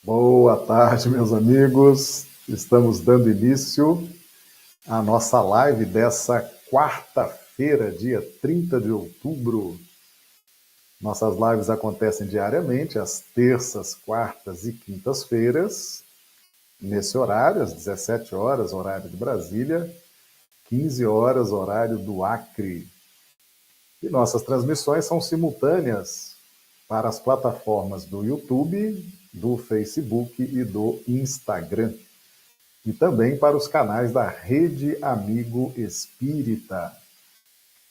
Boa tarde, meus amigos. Estamos dando início à nossa live dessa quarta-feira, dia 30 de outubro. Nossas lives acontecem diariamente, às terças, quartas e quintas-feiras, nesse horário, às 17 horas, horário de Brasília, 15 horas, horário do Acre. E nossas transmissões são simultâneas para as plataformas do YouTube, do Facebook e do Instagram. E também para os canais da Rede Amigo Espírita.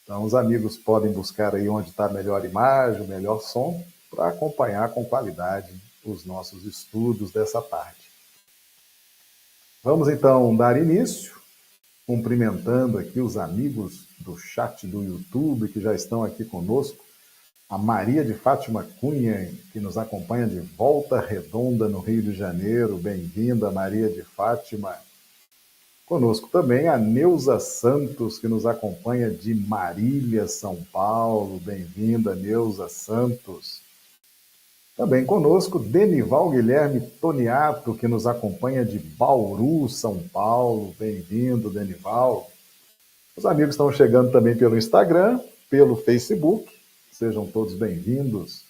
Então, os amigos podem buscar aí onde está a melhor imagem, o melhor som, para acompanhar com qualidade os nossos estudos dessa tarde. Vamos então dar início, cumprimentando aqui os amigos do chat do YouTube que já estão aqui conosco. A Maria de Fátima Cunha, que nos acompanha de Volta Redonda, no Rio de Janeiro. Bem-vinda, Maria de Fátima. Conosco também a Neuza Santos, que nos acompanha de Marília, São Paulo. Bem-vinda, Neuza Santos. Também conosco Denival Guilherme Toniato, que nos acompanha de Bauru, São Paulo. Bem-vindo, Denival. Os amigos estão chegando também pelo Instagram, pelo Facebook. Sejam todos bem-vindos.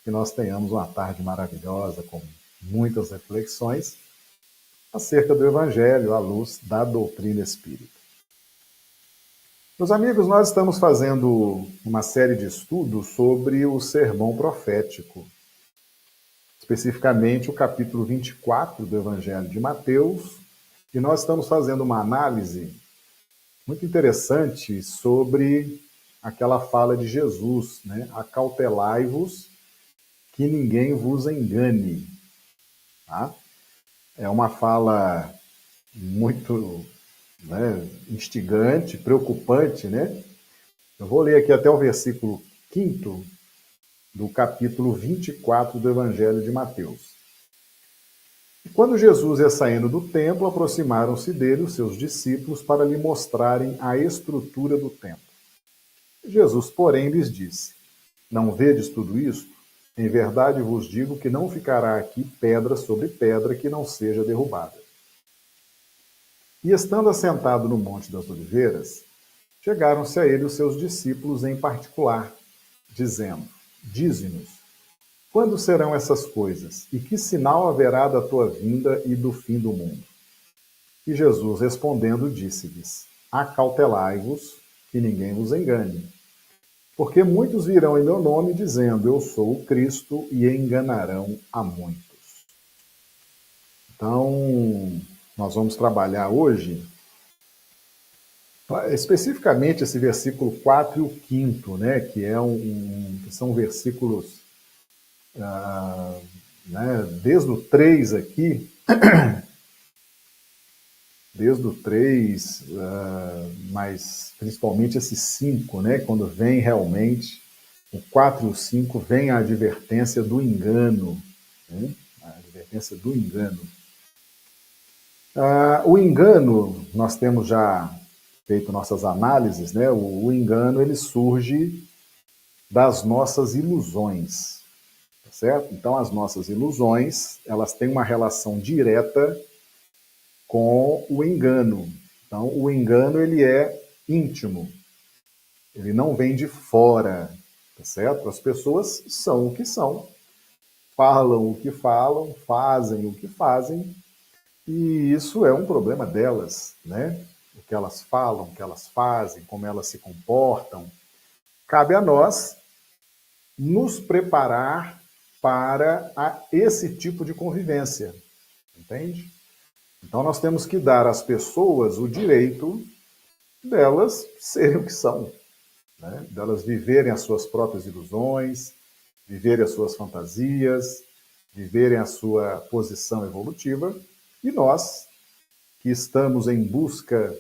Que nós tenhamos uma tarde maravilhosa, com muitas reflexões acerca do Evangelho à luz da doutrina espírita. Meus amigos, nós estamos fazendo uma série de estudos sobre o sermão profético, especificamente o capítulo 24 do Evangelho de Mateus, e nós estamos fazendo uma análise muito interessante sobre aquela fala de Jesus, né? Acautelai-vos que ninguém vos engane. Tá? É uma fala muito, né, instigante, preocupante, né? Eu vou ler aqui até o versículo 5º do capítulo 24 do Evangelho de Mateus. E quando Jesus ia saindo do templo, aproximaram-se dele os seus discípulos para lhe mostrarem a estrutura do templo. Jesus, porém, lhes disse: Não vedes tudo isto? Em verdade vos digo que não ficará aqui pedra sobre pedra que não seja derrubada. E estando assentado no Monte das Oliveiras, chegaram-se a ele os seus discípulos em particular, dizendo: Dize-nos, quando serão essas coisas? E que sinal haverá da tua vinda e do fim do mundo? E Jesus, respondendo, disse-lhes: Acautelai-vos, que ninguém vos engane. Porque muitos virão em meu nome, dizendo, eu sou o Cristo, e enganarão a muitos. Então, nós vamos trabalhar hoje, especificamente esse versículo 4 e o 5º, né, que são versículos, né, desde o 3 aqui, desde o 3, mas principalmente esse 5, né, quando vem realmente, o 4 e o 5, vem a advertência do engano, né, a advertência do engano. O engano, nós temos já feito nossas análises, né, o engano ele surge das nossas ilusões, tá certo? Então, as nossas ilusões, elas têm uma relação direta com o engano. Então, o engano ele é íntimo, ele não vem de fora, tá certo? As pessoas são o que são, falam o que falam, fazem o que fazem, e isso é um problema delas, né? O que elas falam, o que elas fazem, como elas se comportam. Cabe a nós nos preparar para esse tipo de convivência, entende? Então, nós temos que dar às pessoas o direito delas serem o que são, né? Delas viverem as suas próprias ilusões, viverem as suas fantasias, viverem a sua posição evolutiva, e nós, que estamos em busca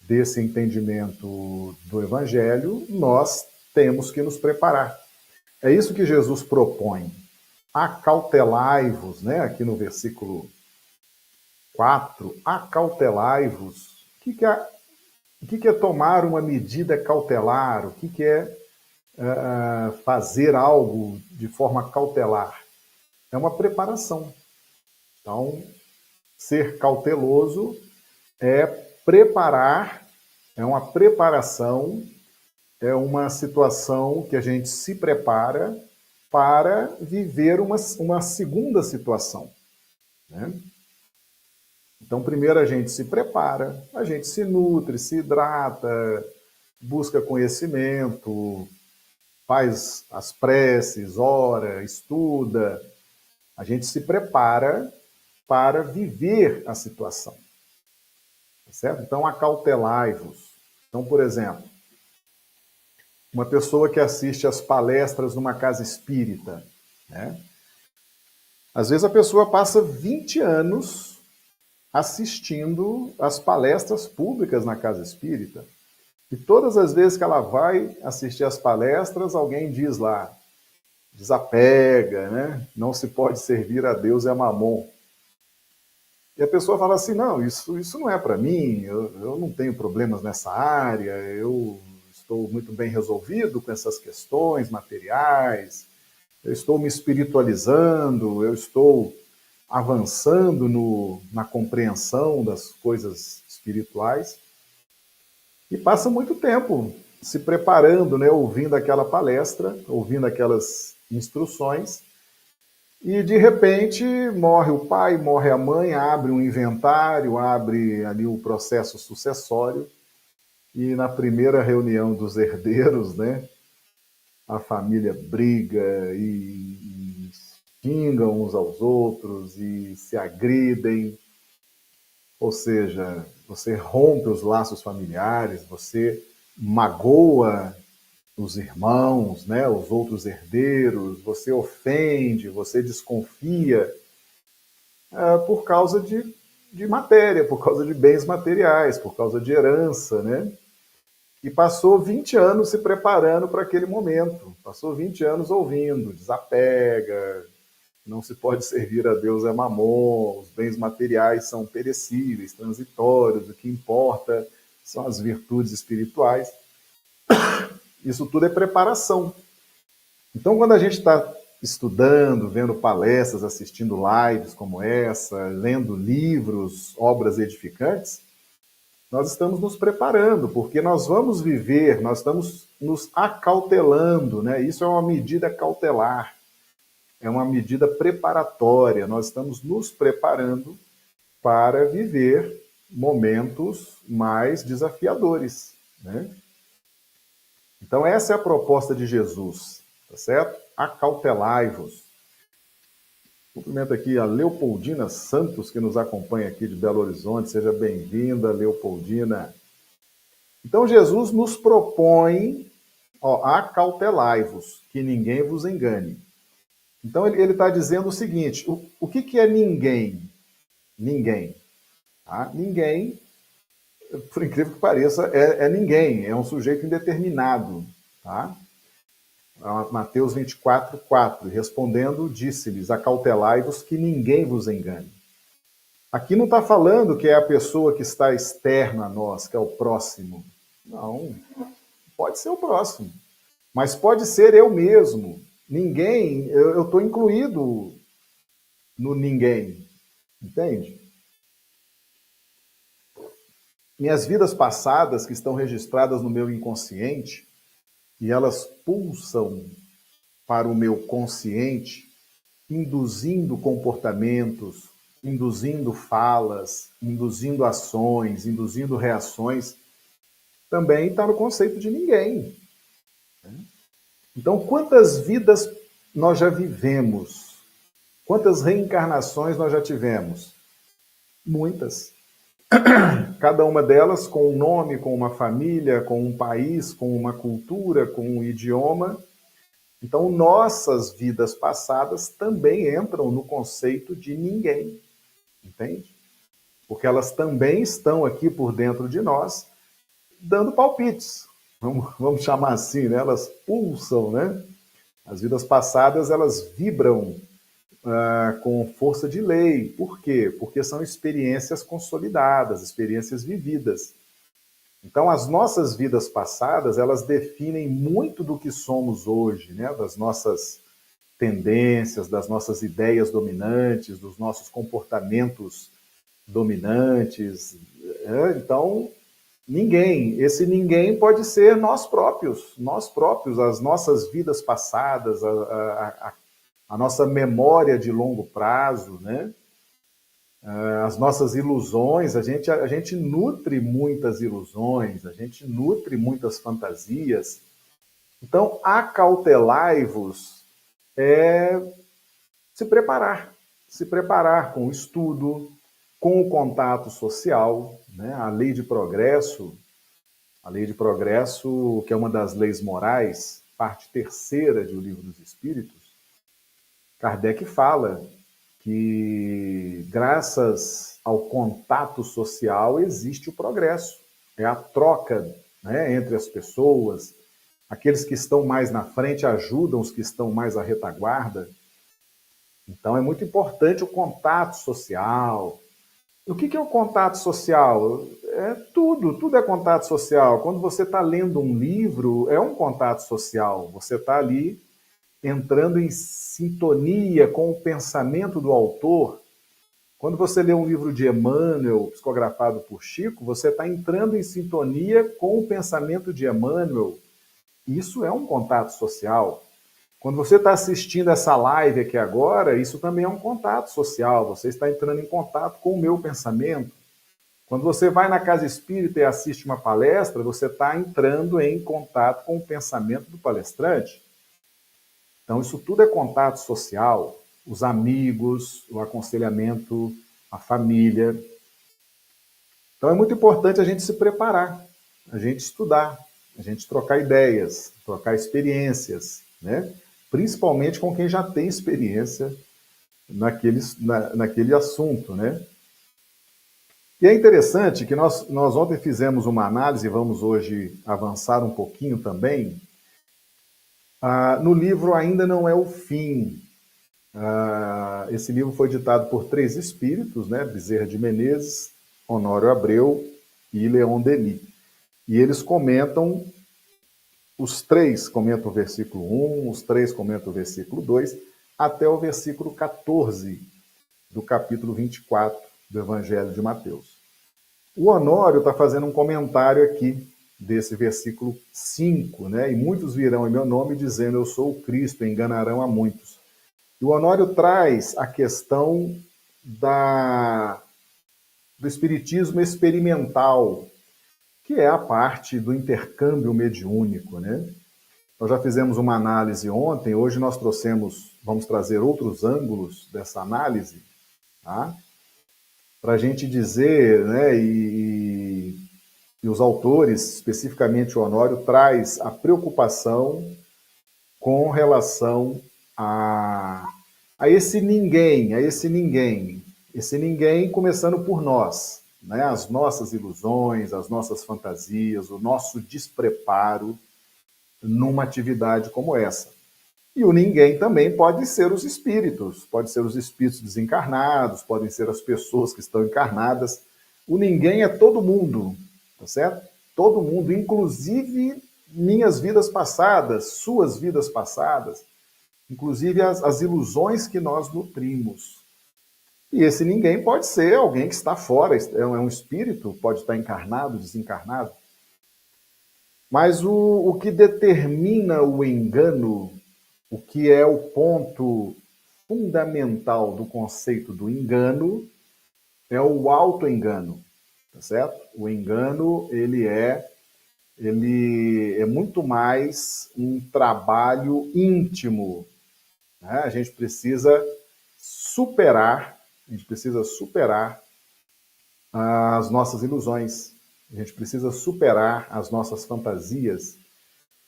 desse entendimento do Evangelho, nós temos que nos preparar. É isso que Jesus propõe. Acautelai-vos, né? Aqui no versículo 4, acautelai-vos. O que é tomar uma medida cautelar? O que é fazer algo de forma cautelar? é uma preparação. Então, ser cauteloso é preparar, é uma preparação, é uma situação que a gente se prepara para viver uma segunda situação, né? Então, primeiro a gente se prepara, a gente se nutre, se hidrata, busca conhecimento, faz as preces, ora, estuda. A gente se prepara para viver a situação, tá certo? Então, acautelai-vos. Então, por exemplo, uma pessoa que assiste às palestras numa casa espírita, né? Às vezes a pessoa passa 20 anos assistindo às palestras públicas na casa espírita. E todas as vezes que ela vai assistir às palestras, alguém diz lá, desapega, né? Não se pode servir a Deus e a Mamon. E a pessoa fala assim, não, isso não é para mim, eu não tenho problemas nessa área, eu estou muito bem resolvido com essas questões materiais, eu estou me espiritualizando, eu estou avançando na compreensão das coisas espirituais. E passa muito tempo se preparando, né, ouvindo aquela palestra, ouvindo aquelas instruções, e de repente morre o pai, morre a mãe, abre um inventário, abre ali o processo sucessório, e na primeira reunião dos herdeiros, né, a família briga e xingam uns aos outros e se agridem. Ou seja, você rompe os laços familiares, você magoa os irmãos, né, os outros herdeiros, você ofende, você desconfia por causa de matéria, por causa de bens materiais, por causa de herança, né? E passou 20 anos se preparando para aquele momento, passou 20 anos ouvindo, desapega, não se pode servir a Deus é mamon, os bens materiais são perecíveis, transitórios, o que importa são as virtudes espirituais. Isso tudo é preparação. Então, quando a gente está estudando, vendo palestras, assistindo lives como essa, lendo livros, obras edificantes, nós estamos nos preparando, porque nós vamos viver, nós estamos nos acautelando, né? Isso é uma medida cautelar, é uma medida preparatória, nós estamos nos preparando para viver momentos mais desafiadores, né? Então essa é a proposta de Jesus, tá certo? Acautelai-vos. Cumprimento aqui a Leopoldina Santos, que nos acompanha aqui de Belo Horizonte. Seja bem-vinda, Leopoldina. Então, Jesus nos propõe, acautelai-vos, que ninguém vos engane. Então, ele está dizendo o seguinte, o que é ninguém? Ninguém. Tá? Ninguém, por incrível que pareça, é ninguém, é um sujeito indeterminado. Tá? Mateus 24, 4. Respondendo, disse-lhes, acautelai-vos que ninguém vos engane. Aqui não está falando que é a pessoa que está externa a nós, que é o próximo. Não, pode ser o próximo. Mas pode ser eu mesmo. Ninguém, eu estou incluído no ninguém. Entende? Minhas vidas passadas, que estão registradas no meu inconsciente, e elas pulsam para o meu consciente, induzindo comportamentos, induzindo falas, induzindo ações, induzindo reações, também está no conceito de ninguém. Então, quantas vidas nós já vivemos? Quantas reencarnações nós já tivemos? Muitas. Cada uma delas com um nome, com uma família, com um país, com uma cultura, com um idioma. Então, nossas vidas passadas também entram no conceito de ninguém, entende? Porque elas também estão aqui por dentro de nós, dando palpites. Vamos chamar assim, né? Elas pulsam, né? As vidas passadas, elas vibram com força de lei. Por quê? Porque são experiências consolidadas, experiências vividas. Então, as nossas vidas passadas, elas definem muito do que somos hoje, né? Das nossas tendências, das nossas ideias dominantes, dos nossos comportamentos dominantes. Então, esse ninguém pode ser nós próprios, as nossas vidas passadas, a nossa memória de longo prazo, né? As nossas ilusões, a gente nutre muitas ilusões, a gente nutre muitas fantasias. Então, acautelai-vos é se preparar com o estudo, com o contato social, né? A lei de progresso, que é uma das leis morais, parte terceira de O Livro dos Espíritos, Kardec fala que, graças ao contato social, existe o progresso. É a troca, né, entre as pessoas. Aqueles que estão mais na frente ajudam os que estão mais à retaguarda. Então, é muito importante o contato social. O que é o contato social? Tudo é contato social. Quando você está lendo um livro, é um contato social. Você está ali entrando em sintonia com o pensamento do autor. Quando você lê um livro de Emmanuel, psicografado por Chico, você está entrando em sintonia com o pensamento de Emmanuel. Isso é um contato social. Quando você está assistindo essa live aqui agora, isso também é um contato social. Você está entrando em contato com o meu pensamento. Quando você vai na casa espírita e assiste uma palestra, você está entrando em contato com o pensamento do palestrante. Então, isso tudo é contato social, os amigos, o aconselhamento, a família. Então, é muito importante a gente se preparar, a gente estudar, a gente trocar ideias, trocar experiências, né? Principalmente com quem já tem experiência naquele assunto, né? E é interessante que nós ontem fizemos uma análise, vamos hoje avançar um pouquinho também. No livro Ainda Não é o Fim. Esse livro foi ditado por 3 espíritos, né? Bezerra de Menezes, Honório Abreu e Leon Denis. E eles comentam, os 3 comentam o versículo 1, os 3 comentam o versículo 2, até o versículo 14 do capítulo 24 do Evangelho de Mateus. O Honório está fazendo um comentário aqui desse versículo 5, né? E muitos virão em meu nome dizendo, eu sou o Cristo, enganarão a muitos. E o Honório traz a questão do espiritismo experimental, que é a parte do intercâmbio mediúnico, né? Nós já fizemos uma análise ontem, hoje nós vamos trazer outros ângulos dessa análise, tá? Para a gente dizer, né, e os autores, especificamente o Honório, traz a preocupação com relação a esse ninguém, esse ninguém começando por nós, né? As nossas ilusões, as nossas fantasias, o nosso despreparo numa atividade como essa. E o ninguém também pode ser os espíritos desencarnados, podem ser as pessoas que estão encarnadas. O ninguém é todo mundo, tá certo? Todo mundo, inclusive minhas vidas passadas, suas vidas passadas, inclusive as ilusões que nós nutrimos. E esse ninguém pode ser alguém que está fora, é um espírito, pode estar encarnado, desencarnado. Mas o que determina o engano, o que é o ponto fundamental do conceito do engano, é o autoengano, tá certo? O engano, ele é muito mais um trabalho íntimo, né? A gente precisa superar as nossas ilusões, a gente precisa superar as nossas fantasias,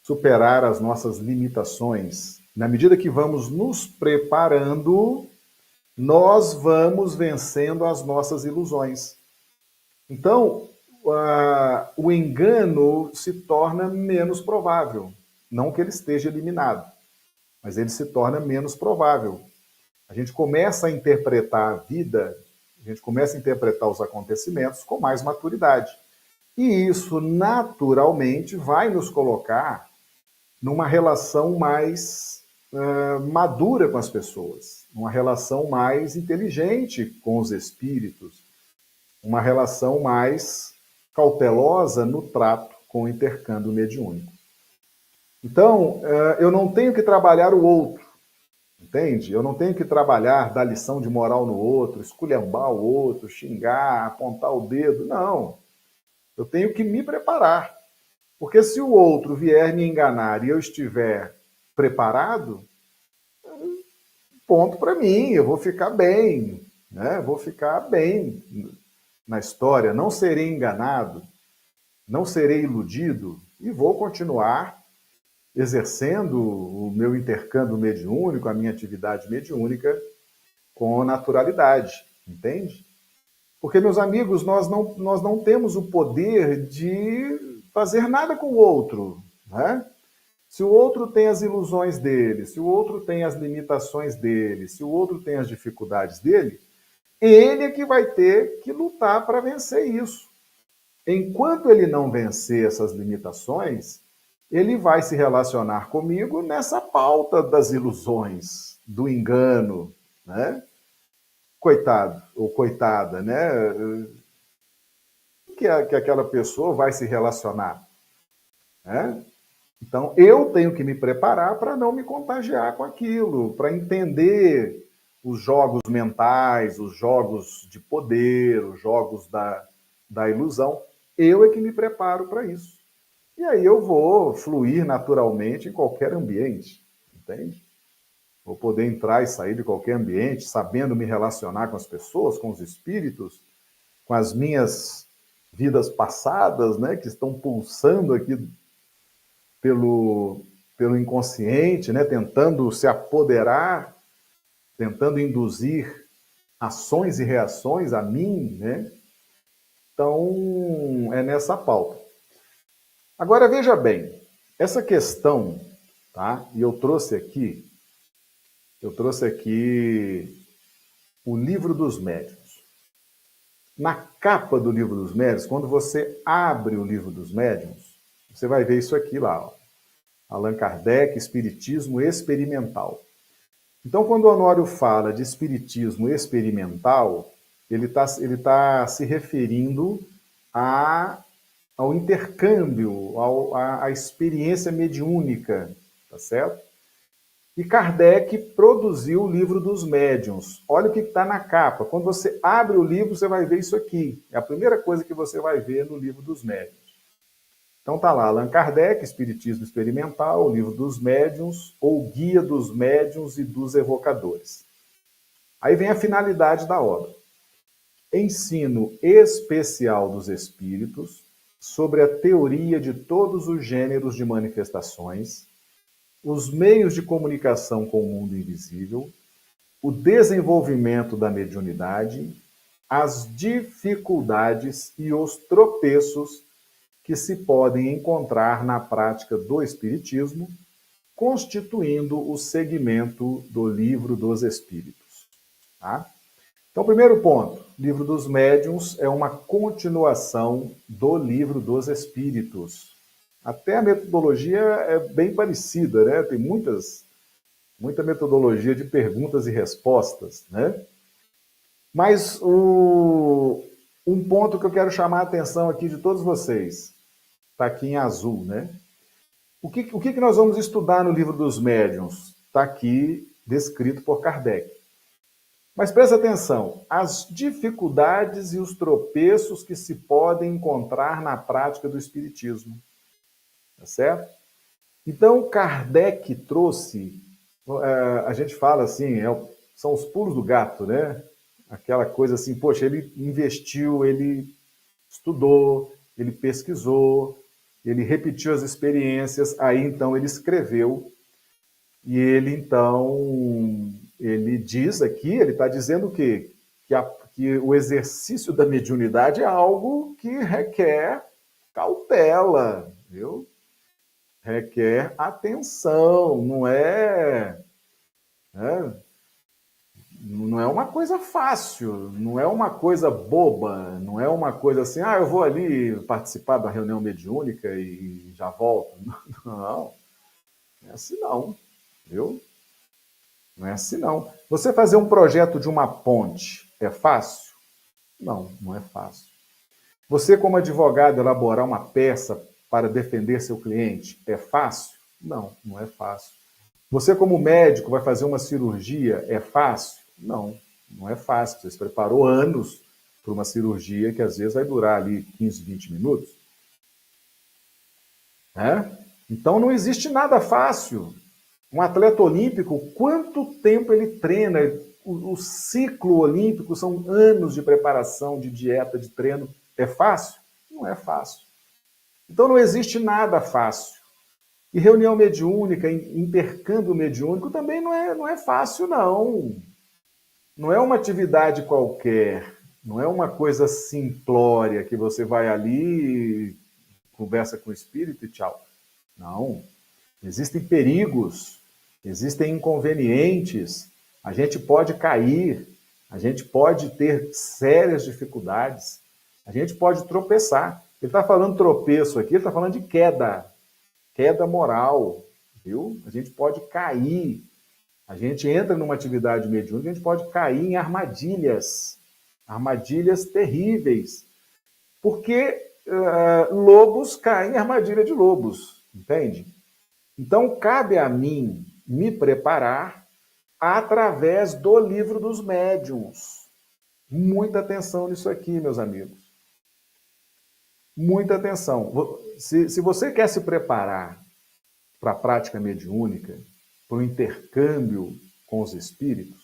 superar as nossas limitações. Na medida que vamos nos preparando, nós vamos vencendo as nossas ilusões. Então, o engano se torna menos provável. Não que ele esteja eliminado, mas ele se torna menos provável. A gente começa a interpretar a vida, a gente começa a interpretar os acontecimentos com mais maturidade. E isso, naturalmente, vai nos colocar numa relação mais madura com as pessoas, uma relação mais inteligente com os espíritos, uma relação mais cautelosa no trato com o intercâmbio mediúnico. Então, eu não tenho que trabalhar o outro, entende? Eu não tenho que trabalhar, dar lição de moral no outro, esculhambar o outro, xingar, apontar o dedo, não. Eu tenho que me preparar. Porque se o outro vier me enganar e eu estiver preparado, ponto para mim, eu vou ficar bem, né? Vou ficar bem na história, não serei enganado, não serei iludido e vou continuar exercendo o meu intercâmbio mediúnico, a minha atividade mediúnica com naturalidade, entende? Porque, meus amigos, nós não temos o poder de fazer nada com o outro, né? Se o outro tem as ilusões dele, se o outro tem as limitações dele, se o outro tem as dificuldades dele, ele é que vai ter que lutar para vencer isso. Enquanto ele não vencer essas limitações, ele vai se relacionar comigo nessa pauta das ilusões, do engano, né? Coitado ou coitada, né? Que aquela pessoa vai se relacionar, né? Então, eu tenho que me preparar para não me contagiar com aquilo, para entender os jogos mentais, os jogos de poder, os jogos da ilusão. Eu é que me preparo para isso. E aí eu vou fluir naturalmente em qualquer ambiente, entende? Vou poder entrar e sair de qualquer ambiente, sabendo me relacionar com as pessoas, com os espíritos, com as minhas vidas passadas, né, que estão pulsando aqui pelo inconsciente, né, tentando se apoderar, tentando induzir ações e reações a mim, né? Então, é nessa pauta. Agora, veja bem, essa questão, tá? E eu trouxe aqui o Livro dos Médiuns. Na capa do Livro dos Médiuns, quando você abre o Livro dos Médiuns, você vai ver isso aqui lá, ó. Allan Kardec, Espiritismo Experimental. Então, quando o Honório fala de espiritismo experimental, ele tá se referindo ao intercâmbio, à experiência mediúnica, tá certo? E Kardec produziu o Livro dos Médiuns. Olha o que está na capa. Quando você abre o livro, você vai ver isso aqui. É a primeira coisa que você vai ver no Livro dos Médiuns. Então tá lá, Allan Kardec, Espiritismo Experimental, o Livro dos Médiuns, ou Guia dos Médiuns e dos Evocadores. Aí vem a finalidade da obra. Ensino especial dos espíritos sobre a teoria de todos os gêneros de manifestações, os meios de comunicação com o mundo invisível, o desenvolvimento da mediunidade, as dificuldades e os tropeços que se podem encontrar na prática do Espiritismo, constituindo o segmento do Livro dos Espíritos. Tá? Então, primeiro ponto, Livro dos Médiuns é uma continuação do Livro dos Espíritos. Até a metodologia é bem parecida, né? Tem muita metodologia de perguntas e respostas, né? Mas um ponto que eu quero chamar a atenção aqui de todos vocês, está aqui em azul, né? O que nós vamos estudar no Livro dos Médiuns? Está aqui descrito por Kardec. Mas presta atenção, as dificuldades e os tropeços que se podem encontrar na prática do Espiritismo. Tá certo? Então, Kardec trouxe, a gente fala assim, são os pulos do gato, né? Aquela coisa assim, poxa, ele investiu, ele estudou, ele pesquisou, ele repetiu as experiências, aí então ele escreveu, e ele então, ele diz aqui, ele está dizendo o quê? Que o exercício da mediunidade é algo que requer cautela, viu? Requer atenção, não é uma coisa fácil, não é uma coisa boba, não é uma coisa assim, eu vou ali participar da reunião mediúnica e já volto. Não, não é assim não, viu? Não é assim, não. Você fazer um projeto de uma ponte é fácil? Não, não é fácil. Você, como advogado, elaborar uma peça para defender seu cliente é fácil? Não, não é fácil. Você, como médico, vai fazer uma cirurgia é fácil? Não, não é fácil. Você se preparou anos para uma cirurgia que às vezes vai durar ali 15, 20 minutos. Né? Então não existe nada fácil. Um atleta olímpico, quanto tempo ele treina? O ciclo olímpico são anos de preparação, de dieta, de treino. É fácil? Não é fácil. Então não existe nada fácil. E reunião mediúnica, intercâmbio mediúnico também não é fácil, não. Não é uma atividade qualquer, não é uma coisa simplória que você vai ali, conversa com o espírito e tchau. Não. Existem perigos, existem inconvenientes, a gente pode cair, a gente pode ter sérias dificuldades, a gente pode tropeçar. Ele está falando tropeço aqui, ele está falando de queda moral, viu? A gente pode cair, a gente entra numa atividade mediúnica, a gente pode cair em armadilhas, armadilhas terríveis, porque lobos caem em armadilha de lobos, entende? Então, cabe a mim me preparar através do livro dos médiuns. Muita atenção nisso aqui, meus amigos. Muita atenção. Se você quer se preparar para a prática mediúnica, para o intercâmbio com os espíritos,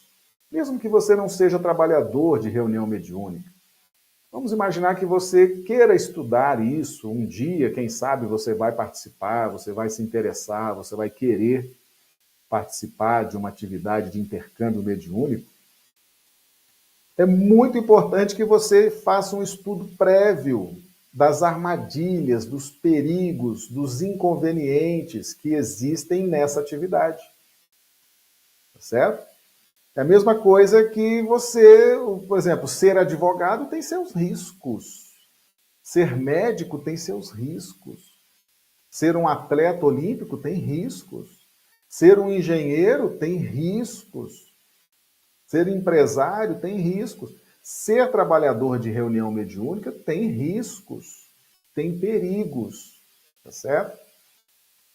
mesmo que você não seja trabalhador de reunião mediúnica, vamos imaginar que você queira estudar isso um dia, quem sabe você vai participar, você vai se interessar, você vai querer participar de uma atividade de intercâmbio mediúnico. É muito importante que você faça um estudo prévio das armadilhas, dos perigos, dos inconvenientes que existem nessa atividade. Tá certo? É a mesma coisa que você, por exemplo, ser advogado tem seus riscos. Ser médico tem seus riscos. Ser um atleta olímpico tem riscos. Ser um engenheiro tem riscos. Ser empresário tem riscos. Ser trabalhador de reunião mediúnica tem riscos, tem perigos, tá certo?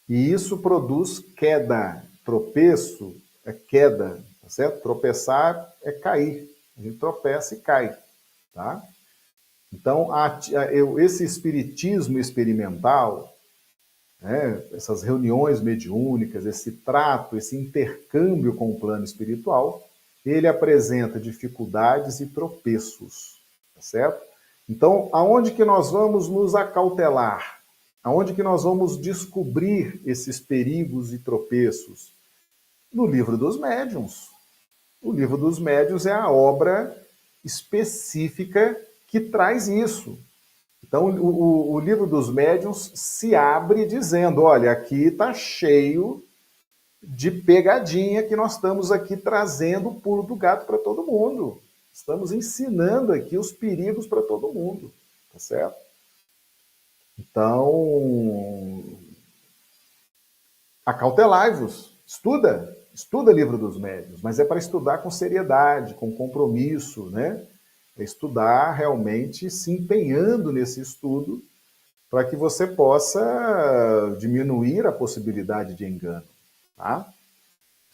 E isso produz queda. Tropeço é queda, tá certo? Tropeçar é cair. A gente tropeça e cai, tá? Então, esse espiritismo experimental, né, essas reuniões mediúnicas, esse trato, esse intercâmbio com o plano espiritual, ele apresenta dificuldades e tropeços, tá certo? Então, aonde que nós vamos nos acautelar? Aonde que nós vamos descobrir esses perigos e tropeços? No Livro dos Médiuns. O Livro dos Médiuns é a obra específica que traz isso. Então, o Livro dos Médiuns se abre dizendo, olha, aqui está cheio de pegadinha que nós estamos aqui trazendo o pulo do gato para todo mundo. Estamos ensinando aqui os perigos para todo mundo, tá certo? Então, acautelai-vos, estuda Livro dos Médiuns, mas é para estudar com seriedade, com compromisso, né? É estudar realmente se empenhando nesse estudo para que você possa diminuir a possibilidade de engano, tá?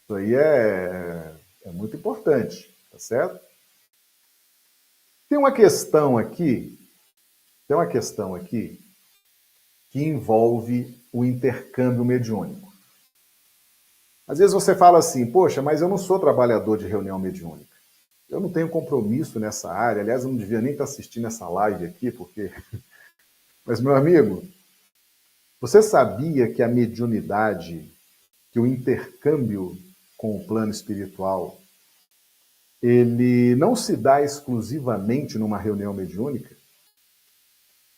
Isso aí é muito importante, tá certo? Tem uma questão aqui que envolve o intercâmbio mediúnico. Às vezes você fala assim, poxa, mas eu não sou trabalhador de reunião mediúnica. Eu não tenho compromisso nessa área. Aliás, eu não devia nem estar assistindo essa live aqui, porque... Mas, meu amigo, você sabia que a mediunidade, que o intercâmbio com o plano espiritual, ele não se dá exclusivamente numa reunião mediúnica?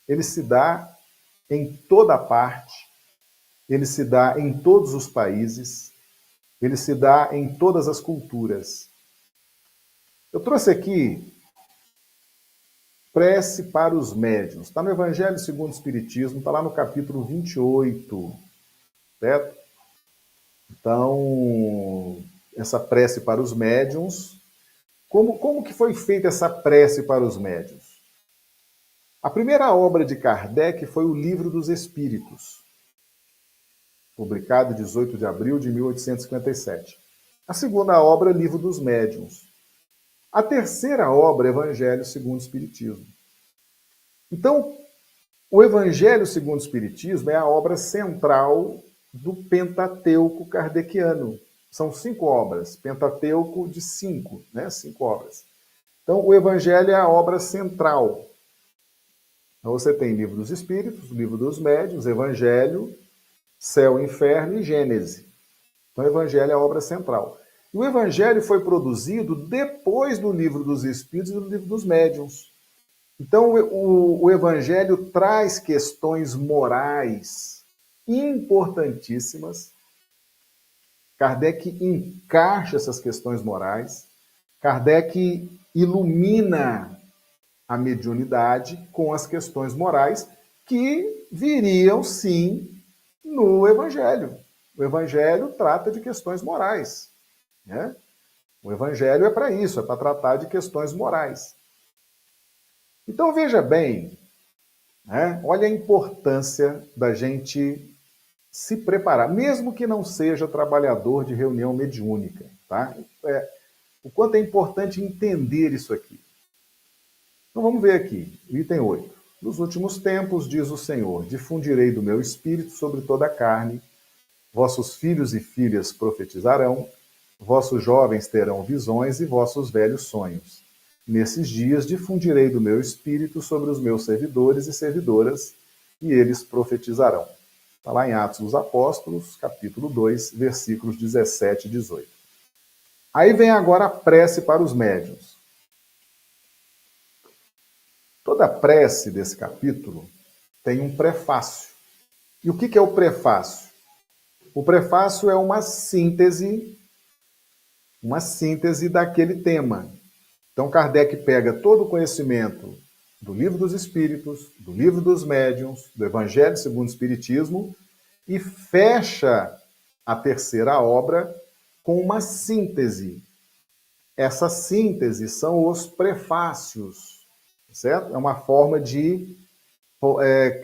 Ele se dá em toda parte, ele se dá em todos os países, ele se dá em todas as culturas. Eu trouxe aqui prece para os médiuns. Está no Evangelho segundo o Espiritismo, está lá no capítulo 28, certo? Então, essa prece para os médiuns. Como que foi feita essa prece para os médiuns? A primeira obra de Kardec foi o Livro dos Espíritos, publicado em 18 de abril de 1857. A segunda obra, Livro dos Médiuns. A terceira obra, Evangelho segundo o Espiritismo. Então, o Evangelho segundo o Espiritismo é a obra central do Pentateuco kardeciano. São 5 obras, Pentateuco de 5, né? 5 obras. Então, o Evangelho é a obra central. Então, você tem Livro dos Espíritos, Livro dos Médiuns, Evangelho, Céu, Inferno e Gênese. Então, o Evangelho é a obra central. E o Evangelho foi produzido depois do Livro dos Espíritos e do Livro dos Médiuns. Então, o Evangelho traz questões morais importantíssimas. Kardec encaixa essas questões morais. Kardec ilumina a mediunidade com as questões morais que viriam, sim, no Evangelho. O Evangelho trata de questões morais, né? O Evangelho é para isso, é para tratar de questões morais. Então, veja bem, né? Olha a importância da gente se preparar, mesmo que não seja trabalhador de reunião mediúnica, tá? O quanto é importante entender isso aqui. Então vamos ver aqui, o item 8. Nos últimos tempos, diz o Senhor, difundirei do meu espírito sobre toda a carne, vossos filhos e filhas profetizarão, vossos jovens terão visões e vossos velhos sonhos. Nesses dias difundirei do meu espírito sobre os meus servidores e servidoras, e eles profetizarão. Está lá em Atos dos Apóstolos, capítulo 2, versículos 17 e 18. Aí vem agora a prece para os médiuns. Toda a prece desse capítulo tem um prefácio. E o que é o prefácio? O prefácio é uma síntese daquele tema. Então, Kardec pega todo o conhecimento do Livro dos Espíritos, do Livro dos Médiuns, do Evangelho segundo o Espiritismo e fecha a terceira obra com uma síntese. Essa síntese são os prefácios, certo? É uma forma de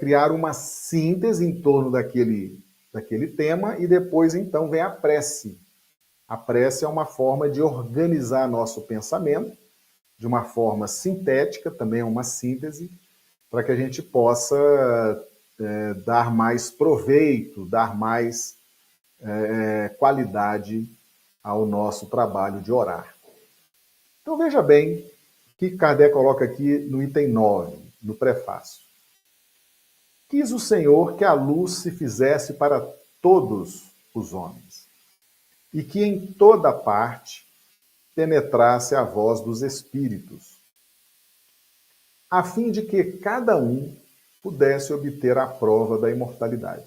criar uma síntese em torno daquele tema e depois, então, vem a prece. A prece é uma forma de organizar nosso pensamento de uma forma sintética, também é uma síntese, para que a gente possa dar mais proveito, dar mais qualidade ao nosso trabalho de orar. Então veja bem o que Kardec coloca aqui no item 9, no prefácio. Quis o Senhor que a luz se fizesse para todos os homens, e que em toda parte penetrasse a voz dos espíritos, a fim de que cada um pudesse obter a prova da imortalidade.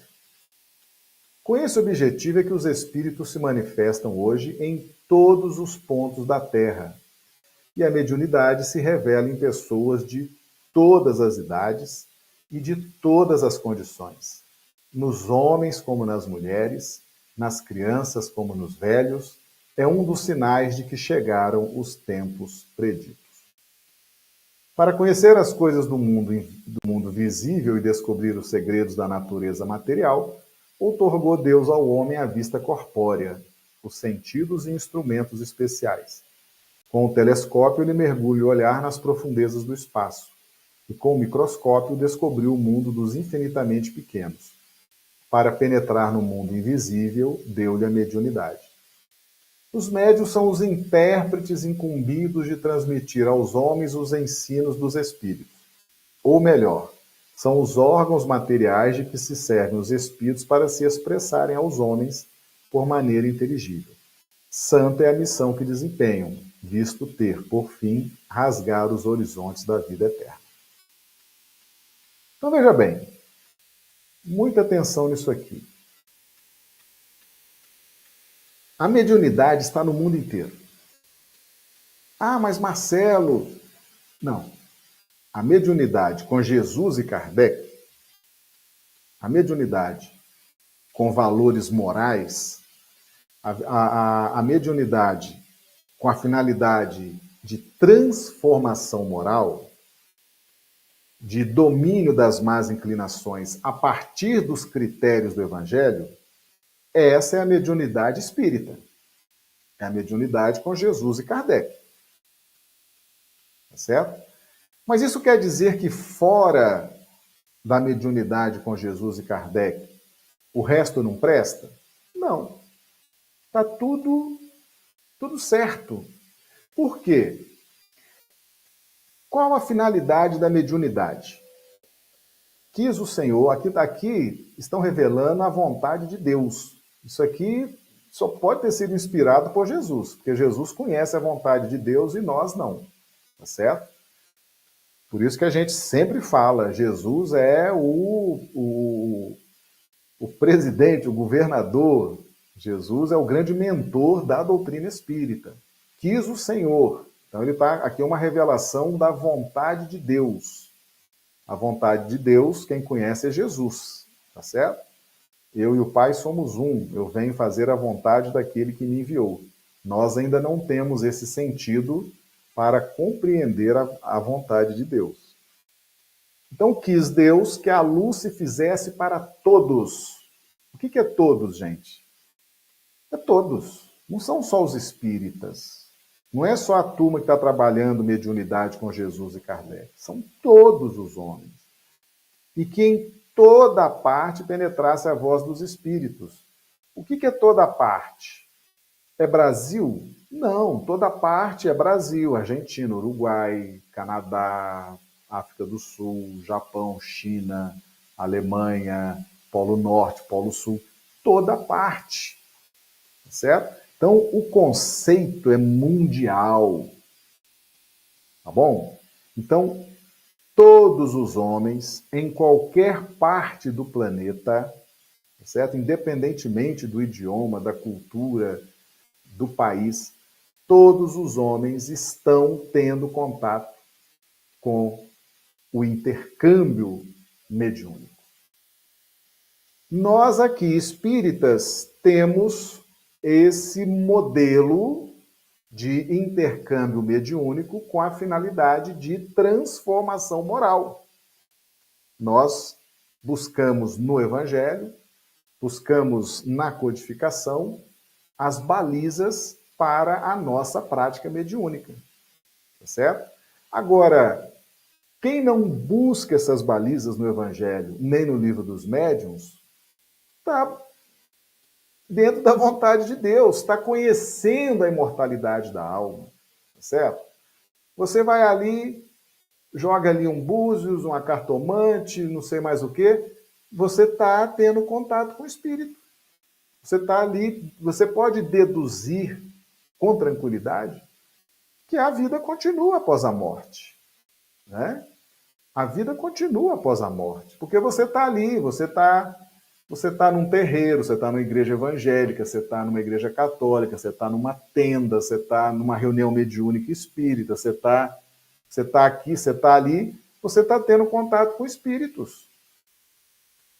Com esse objetivo é que os espíritos se manifestam hoje em todos os pontos da Terra, e a mediunidade se revela em pessoas de todas as idades e de todas as condições, nos homens como nas mulheres, nas crianças como nos velhos, é um dos sinais de que chegaram os tempos preditos. Para conhecer as coisas do mundo visível e descobrir os segredos da natureza material, outorgou Deus ao homem a vista corpórea, os sentidos e instrumentos especiais. Com o telescópio, ele mergulha o olhar nas profundezas do espaço, e com o microscópio descobriu o mundo dos infinitamente pequenos. Para penetrar no mundo invisível, deu-lhe a mediunidade. Os médiuns são os intérpretes incumbidos de transmitir aos homens os ensinos dos espíritos. Ou melhor, são os órgãos materiais de que se servem os espíritos para se expressarem aos homens por maneira inteligível. Santa é a missão que desempenham, visto ter, por fim, rasgar os horizontes da vida eterna. Então veja bem, muita atenção nisso aqui. A mediunidade está no mundo inteiro. Ah, mas Marcelo... Não. A mediunidade com Jesus e Kardec, a mediunidade com valores morais, A mediunidade com a finalidade de transformação moral, de domínio das más inclinações a partir dos critérios do Evangelho, essa é a mediunidade espírita. É a mediunidade com Jesus e Kardec. Tá certo? Mas isso quer dizer que fora da mediunidade com Jesus e Kardec, o resto não presta? Não. Está tudo certo. Por quê? Qual a finalidade da mediunidade? Quis o Senhor, aqui estão revelando a vontade de Deus. Isso aqui só pode ter sido inspirado por Jesus, porque Jesus conhece a vontade de Deus e nós não. Tá certo? Por isso que a gente sempre fala, Jesus é o presidente, o governador. Jesus é o grande mentor da doutrina espírita. Quis o Senhor. Então ele está aqui uma revelação da vontade de Deus. A vontade de Deus, quem conhece é Jesus, tá certo? Eu e o Pai somos um, eu venho fazer a vontade daquele que me enviou. Nós ainda não temos esse sentido para compreender a vontade de Deus. Então quis Deus que a luz se fizesse para todos. O que é todos, gente? É todos. Não são só os espíritas. Não é só a turma que está trabalhando mediunidade com Jesus e Kardec. São todos os homens. E que em toda parte penetrasse a voz dos espíritos. O que é toda parte? É Brasil? Não, toda parte é Brasil, Argentina, Uruguai, Canadá, África do Sul, Japão, China, Alemanha, Polo Norte, Polo Sul, toda parte. Certo? Então, o conceito é mundial. Tá bom? Então, todos os homens, em qualquer parte do planeta, certo? Independentemente do idioma, da cultura, do país, todos os homens estão tendo contato com o intercâmbio mediúnico. Nós aqui, espíritas, temos esse modelo de intercâmbio mediúnico com a finalidade de transformação moral. Nós buscamos no Evangelho, buscamos na codificação as balizas para a nossa prática mediúnica. Tá certo? Agora, quem não busca essas balizas no Evangelho, nem no Livro dos Médiuns, está dentro da vontade de Deus, está conhecendo a imortalidade da alma, tá certo? Você vai ali, joga ali um búzios, uma cartomante, não sei mais o quê, você está tendo contato com o espírito. Você está ali, você pode deduzir com tranquilidade que a vida continua após a morte, né? A vida continua após a morte, porque você está ali, você está num terreiro, você está numa igreja evangélica, você está numa igreja católica, você está numa tenda, você está numa reunião mediúnica espírita, você está aqui, você está ali, você está tendo contato com espíritos.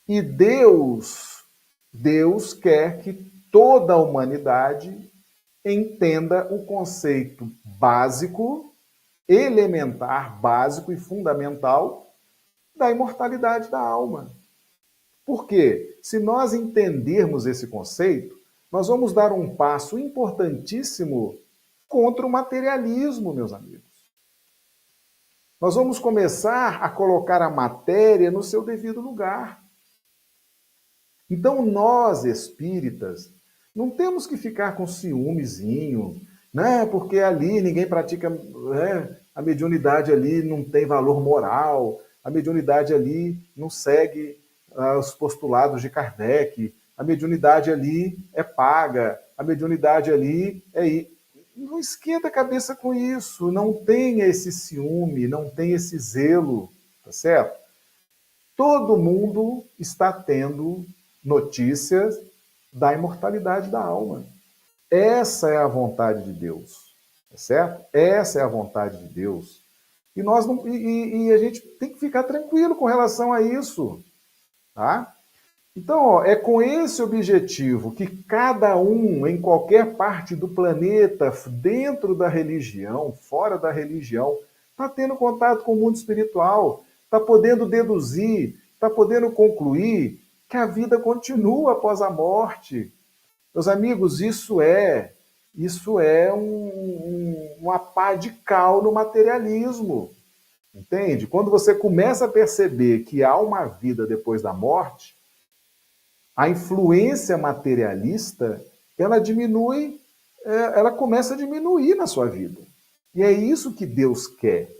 E Deus quer que toda a humanidade entenda o conceito básico, elementar, básico e fundamental da imortalidade da alma. Por quê? Se nós entendermos esse conceito, nós vamos dar um passo importantíssimo contra o materialismo, meus amigos. Nós vamos começar a colocar a matéria no seu devido lugar. Então, nós, espíritas, não temos que ficar com ciúmezinho, né? Porque ali ninguém pratica, né? A mediunidade ali não tem valor moral, a mediunidade ali não segue os postulados de Kardec, a mediunidade ali é paga, a mediunidade ali é... Não esquenta a cabeça com isso, não tenha esse ciúme, não tenha esse zelo, tá certo? Todo mundo está tendo notícias da imortalidade da alma. Essa é a vontade de Deus, tá certo? Essa é a vontade de Deus. E nós não, e a gente tem que ficar tranquilo com relação a isso, tá? Então, ó, é com esse objetivo que cada um, em qualquer parte do planeta, dentro da religião, fora da religião, está tendo contato com o mundo espiritual, está podendo deduzir, está podendo concluir que a vida continua após a morte. Meus amigos, isso é uma pá de cal no materialismo, entende? Quando você começa a perceber que há uma vida depois da morte, a influência materialista, ela diminui, ela começa a diminuir na sua vida. E é isso que Deus quer,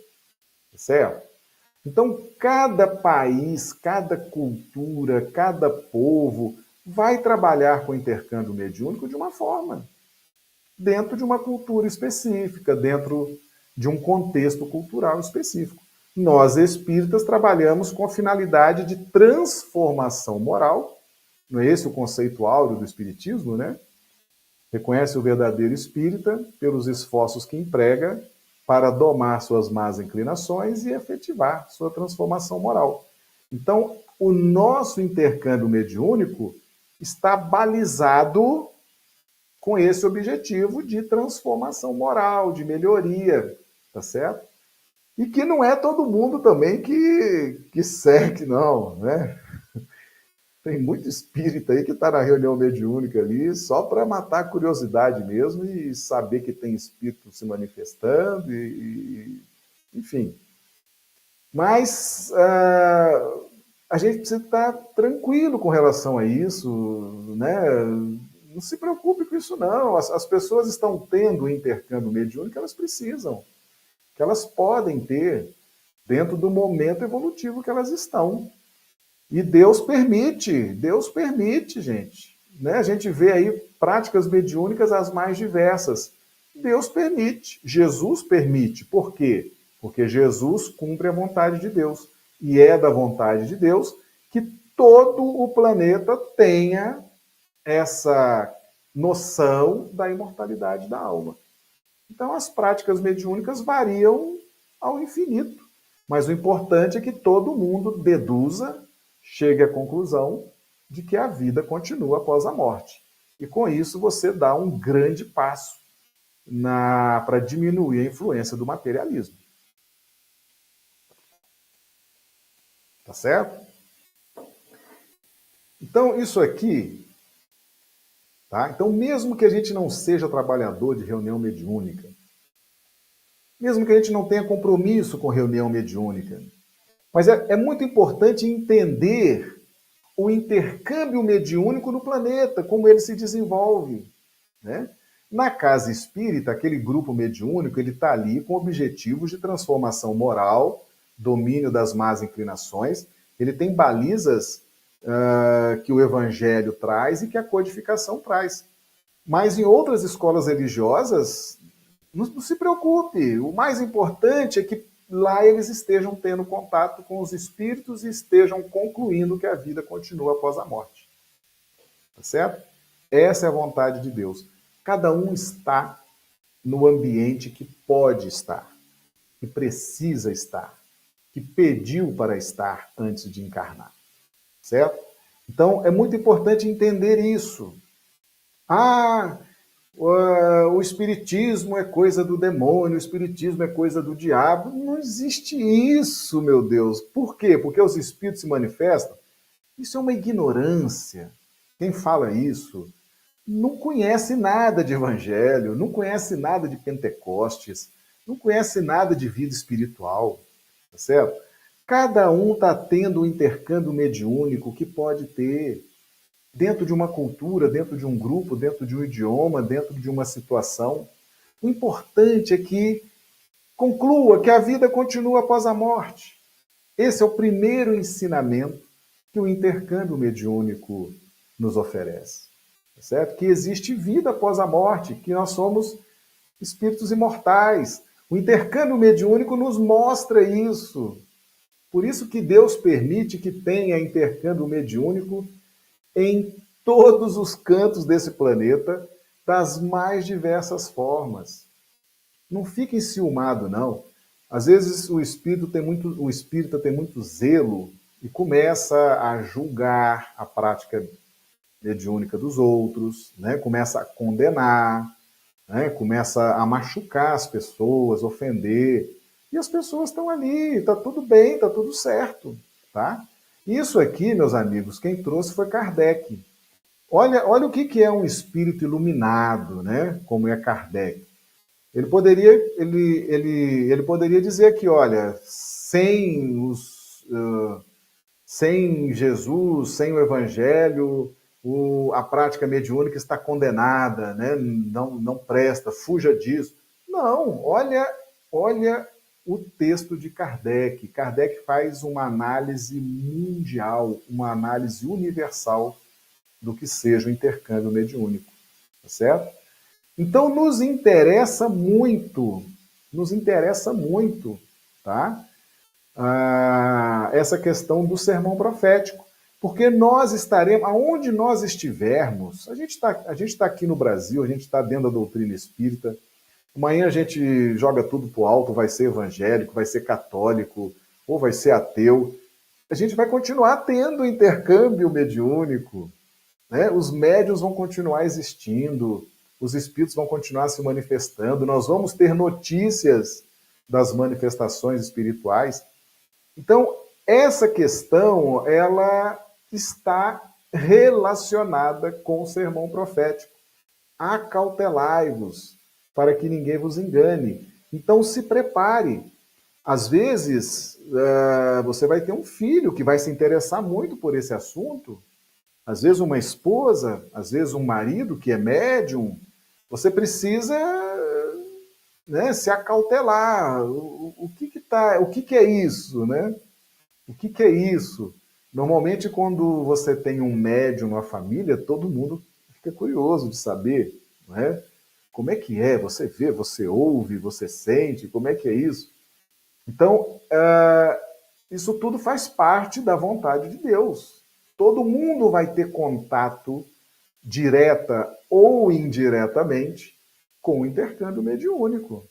certo? Então, cada país, cada cultura, cada povo vai trabalhar com o intercâmbio mediúnico de uma forma, dentro de uma cultura específica, dentro de um contexto cultural específico. Nós, espíritas, trabalhamos com a finalidade de transformação moral. Não é esse o conceito áureo do espiritismo, né? Reconhece o verdadeiro espírita pelos esforços que emprega para domar suas más inclinações e efetivar sua transformação moral. Então, o nosso intercâmbio mediúnico está balizado com esse objetivo de transformação moral, de melhoria, tá certo? E que não é todo mundo também que segue, não, né? Tem muito espírita aí que está na reunião mediúnica ali só para matar a curiosidade mesmo e saber que tem espírito se manifestando, enfim. Mas a gente precisa estar tranquilo com relação a isso, né? Não se preocupe com isso, não. As pessoas estão tendo o intercâmbio mediúnico que elas precisam, que elas podem ter dentro do momento evolutivo que elas estão. E Deus permite, gente. Né? A gente vê aí práticas mediúnicas as mais diversas. Deus permite, Jesus permite. Por quê? Porque Jesus cumpre a vontade de Deus. E é da vontade de Deus que todo o planeta tenha essa noção da imortalidade da alma. Então, as práticas mediúnicas variam ao infinito. Mas o importante é que todo mundo deduza, chegue à conclusão de que a vida continua após a morte. E com isso você dá um grande passo para diminuir a influência do materialismo. Tá certo? Então, isso aqui, tá? Então, mesmo que a gente não seja trabalhador de reunião mediúnica, mesmo que a gente não tenha compromisso com reunião mediúnica, mas é muito importante entender o intercâmbio mediúnico no planeta, como ele se desenvolve. Né? Na casa espírita, aquele grupo mediúnico, ele está ali com objetivos de transformação moral, domínio das más inclinações, ele tem balizas que o evangelho traz e que a codificação traz. Mas em outras escolas religiosas, não se preocupe, o mais importante é que lá eles estejam tendo contato com os espíritos e estejam concluindo que a vida continua após a morte. Tá certo? Essa é a vontade de Deus. Cada um está no ambiente que pode estar, que precisa estar, que pediu para estar antes de encarnar. Certo? Então, é muito importante entender isso. O espiritismo é coisa do demônio, o espiritismo é coisa do diabo. Não existe isso, meu Deus. Por quê? Porque os espíritos se manifestam? Isso é uma ignorância. Quem fala isso não conhece nada de evangelho, não conhece nada de Pentecostes, não conhece nada de vida espiritual, tá certo? Cada um está tendo um intercâmbio mediúnico que pode ter dentro de uma cultura, dentro de um grupo, dentro de um idioma, dentro de uma situação. O importante é que conclua que a vida continua após a morte. Esse é o primeiro ensinamento que o intercâmbio mediúnico nos oferece. Certo? Que existe vida após a morte, que nós somos espíritos imortais. O intercâmbio mediúnico nos mostra isso. Por isso que Deus permite que tenha intercâmbio mediúnico em todos os cantos desse planeta, das mais diversas formas. Não fique enciumado, não. Às vezes o espírita tem muito zelo e começa a julgar a prática mediúnica dos outros, né? Começa a condenar, né? Começa a machucar as pessoas, ofender. E as pessoas estão ali, está tudo bem, está tudo certo. Tá? Isso aqui, meus amigos, quem trouxe foi Kardec. Olha o que é um espírito iluminado, né? Como é Kardec. Ele poderia dizer que, olha, sem Jesus, sem o Evangelho, a prática mediúnica está condenada, né? Não presta, fuja disso. Não, olha o texto de Kardec. Kardec faz uma análise mundial, uma análise universal do que seja o intercâmbio mediúnico, tá certo? Então nos interessa muito, tá? Essa questão do sermão profético. Porque nós estaremos, aonde nós estivermos, a gente tá aqui no Brasil, a gente está dentro da doutrina espírita, amanhã a gente joga tudo pro alto, vai ser evangélico, vai ser católico, ou vai ser ateu. A gente vai continuar tendo intercâmbio mediúnico, né? Os médiuns vão continuar existindo, os espíritos vão continuar se manifestando, nós vamos ter notícias das manifestações espirituais. Então, essa questão, ela está relacionada com o sermão profético. Acautelai-vos, para que ninguém vos engane. Então, se prepare. Às vezes, você vai ter um filho que vai se interessar muito por esse assunto, às vezes uma esposa, às vezes um marido que é médium. Você precisa, né, se acautelar. O que é isso, né? O que é isso? Normalmente, quando você tem um médium na família, todo mundo fica curioso de saber, não é? Como é que é? Você vê, você ouve, você sente, como é que é isso? Então, isso tudo faz parte da vontade de Deus. Todo mundo vai ter contato, direta ou indiretamente, com o intercâmbio mediúnico,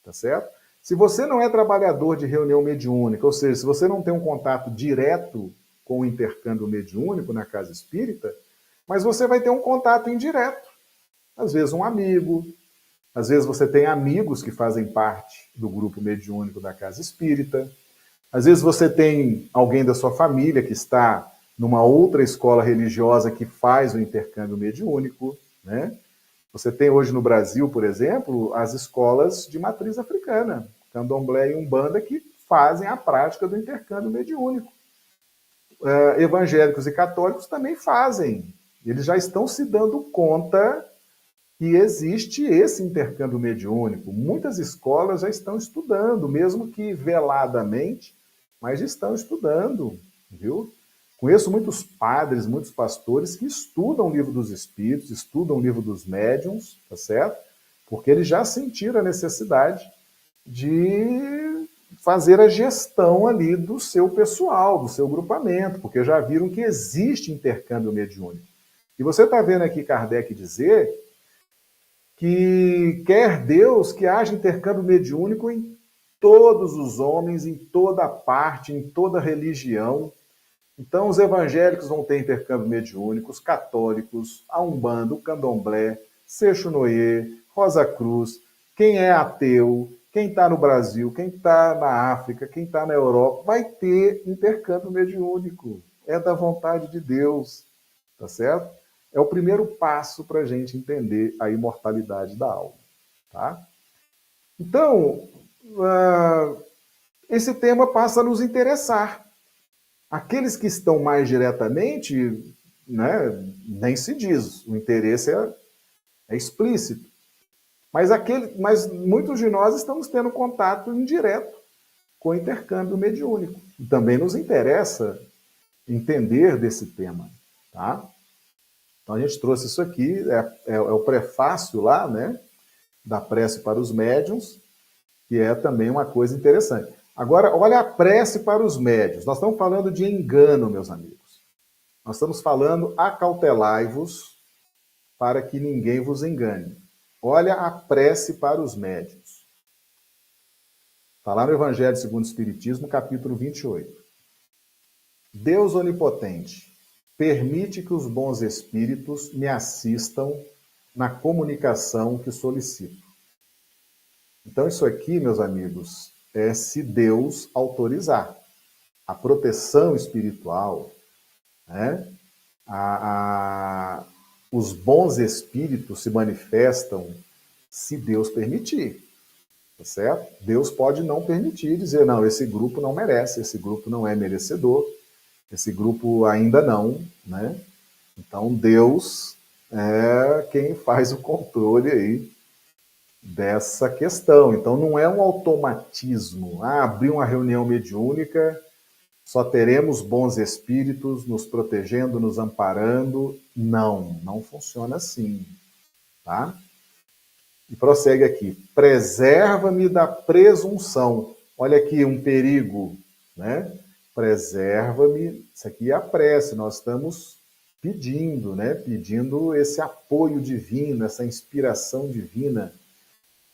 tá certo? Se você não é trabalhador de reunião mediúnica, ou seja, se você não tem um contato direto com o intercâmbio mediúnico na casa espírita, mas você vai ter um contato indireto. Às vezes um amigo, às vezes você tem amigos que fazem parte do grupo mediúnico da casa espírita, às vezes você tem alguém da sua família que está numa outra escola religiosa que faz o intercâmbio mediúnico, né? Você tem hoje no Brasil, por exemplo, as escolas de matriz africana, Candomblé e Umbanda, que fazem a prática do intercâmbio mediúnico. Evangélicos e católicos também fazem. Eles já estão se dando conta que existe esse intercâmbio mediúnico. Muitas escolas já estão estudando, mesmo que veladamente, mas estão estudando, viu? Conheço muitos padres, muitos pastores que estudam o livro dos espíritos, estudam o livro dos médiuns, tá certo? Porque eles já sentiram a necessidade de fazer a gestão ali do seu pessoal, do seu grupamento, porque já viram que existe intercâmbio mediúnico. E você está vendo aqui Kardec dizer que quer Deus que haja intercâmbio mediúnico em todos os homens, em toda parte, em toda religião. Então, os evangélicos vão ter intercâmbio mediúnico, os católicos, a Umbanda, o Candomblé, Seixonoye, Rosa Cruz, quem é ateu, quem está no Brasil, quem está na África, quem está na Europa, vai ter intercâmbio mediúnico. É da vontade de Deus, tá certo? É o primeiro passo para a gente entender a imortalidade da alma, tá? Então, esse tema passa a nos interessar. Aqueles que estão mais diretamente, né, nem se diz, o interesse é explícito. Mas muitos de nós estamos tendo contato indireto com o intercâmbio mediúnico. E também nos interessa entender desse tema, tá? Então a gente trouxe isso aqui, é o prefácio lá, né, da prece para os médiuns, que é também uma coisa interessante. Agora, olha a prece para os médiuns. Nós estamos falando de engano, meus amigos. Nós estamos falando acautelai-vos para que ninguém vos engane. Olha a prece para os médiuns. Está lá no Evangelho segundo o Espiritismo, capítulo 28. Deus onipotente, permite que os bons espíritos me assistam na comunicação que solicito. Então, isso aqui, meus amigos, é se Deus autorizar. A proteção espiritual, né? Os bons espíritos se manifestam se Deus permitir, tá certo? Deus pode não permitir, dizer, não, esse grupo não merece, esse grupo não é merecedor, esse grupo ainda não, né? Então, Deus é quem faz o controle aí dessa questão. Então, não é um automatismo. Abrir uma reunião mediúnica, só teremos bons espíritos nos protegendo, nos amparando. Não, não funciona assim, tá? E prossegue aqui. Preserva-me da presunção. Olha aqui um perigo, né? Preserva-me. Isso aqui é a prece. Nós estamos pedindo, né? Pedindo esse apoio divino, essa inspiração divina.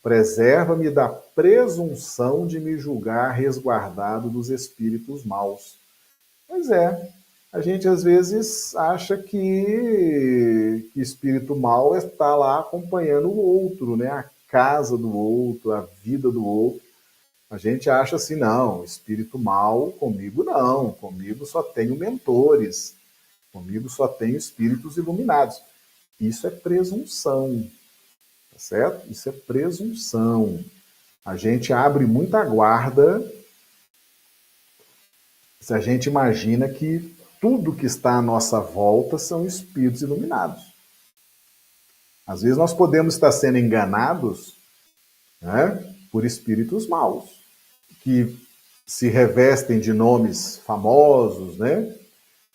Preserva-me da presunção de me julgar resguardado dos espíritos maus. Pois é, a gente às vezes acha que espírito mau está lá acompanhando o outro, né? A casa do outro, a vida do outro. A gente acha assim, não, espírito mau comigo não, comigo só tenho mentores, comigo só tenho espíritos iluminados. Isso é presunção, tá certo? Isso é presunção. A gente abre muita guarda se a gente imagina que tudo que está à nossa volta são espíritos iluminados. Às vezes nós podemos estar sendo enganados, né, por espíritos maus, que se revestem de nomes famosos, né,